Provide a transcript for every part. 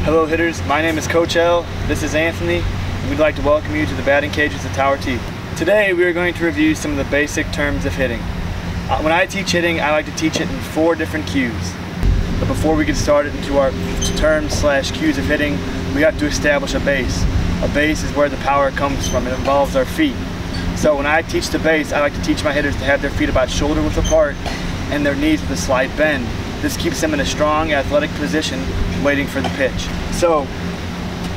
Hello hitters, my name is Coach L, this is Anthony, and we'd like to welcome you to the batting cages at Tower T. Today we are going to review some of the basic terms of hitting. When I teach hitting, I like to teach it in 4 different cues. But before we get started into our terms/cues of hitting, we have to establish a base. A base is where the power comes from. It involves our feet. So when I teach the base, I like to teach my hitters to have their feet about shoulder width apart and their knees with a slight bend. This keeps them in a strong athletic position waiting for the pitch. So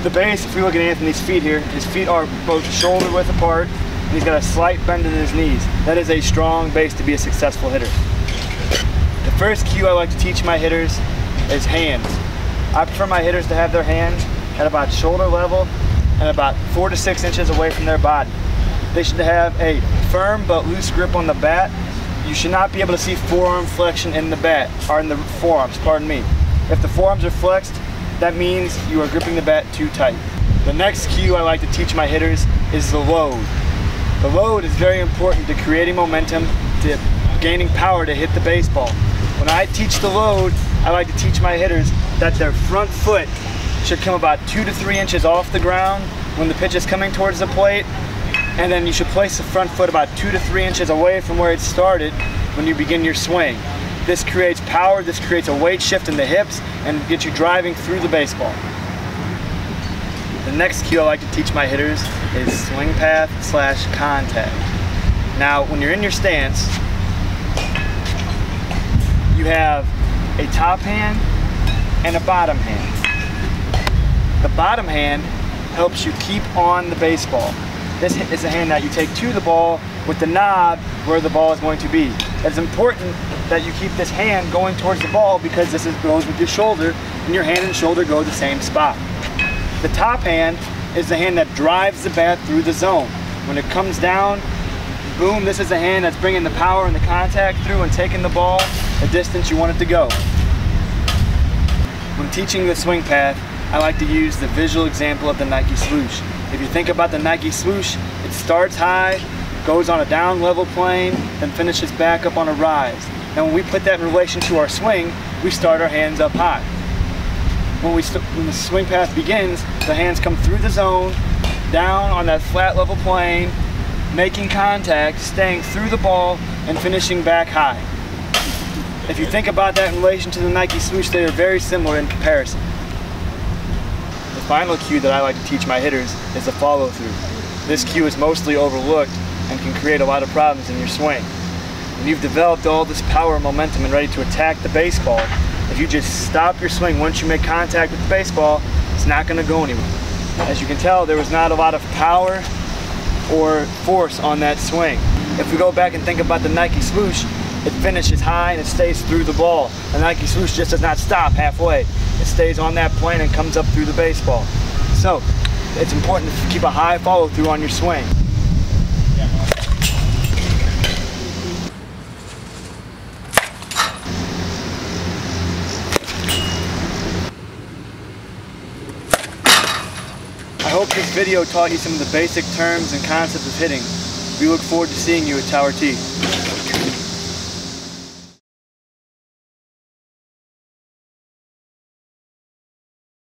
the base, if we look at Anthony's feet here, his feet are both shoulder width apart and he's got a slight bend in his knees. That is a strong base to be a successful hitter. The first cue I like to teach my hitters is hands. I prefer my hitters to have their hands at about shoulder level and about 4 to 6 inches away from their body. They should have a firm but loose grip on the bat. You should not be able to see forearm flexion in the bat, or in the forearms, pardon me. If the forearms are flexed, that means you are gripping the bat too tight. The next cue I like to teach my hitters is the load. The load is very important to creating momentum, to gaining power to hit the baseball. When I teach the load, I like to teach my hitters that their front foot should come about 2 to 3 inches off the ground when the pitch is coming towards the plate, and then you should place the front foot about 2 to 3 inches away from where it started when you begin your swing. This creates power, this creates a weight shift in the hips, and gets you driving through the baseball. The next cue I like to teach my hitters is swing path/contact. Now, when you're in your stance, you have a top hand and a bottom hand. The bottom hand helps you keep on the baseball. This is a hand that you take to the ball with the knob where the ball is going to be. It's important that you keep this hand going towards the ball because this goes with your shoulder, and your hand and shoulder go the same spot. The top hand is the hand that drives the bat through the zone. When it comes down, boom, this is the hand that's bringing the power and the contact through and taking the ball the distance you want it to go. When teaching the swing path, I like to use the visual example of the Nike swoosh. If you think about the Nike swoosh, it starts high, goes on a down level plane, then finishes back up on a rise. Now when we put that in relation to our swing, we start our hands up high. When the swing path begins, the hands come through the zone, down on that flat level plane, making contact, staying through the ball, and finishing back high. If you think about that in relation to the Nike swoosh, they are very similar in comparison. The final cue that I like to teach my hitters is the follow through. This cue is mostly overlooked and can create a lot of problems in your swing. When you've developed all this power and momentum and ready to attack the baseball, if you just stop your swing once you make contact with the baseball, it's not going to go anywhere. As you can tell, there was not a lot of power or force on that swing. If we go back and think about the Nike swoosh, it finishes high and it stays through the ball. The Nike swoosh just does not stop halfway. It stays on that plane and comes up through the baseball. So it's important to keep a high follow through on your swing. I hope this video taught you some of the basic terms and concepts of hitting. We look forward to seeing you at Tower T.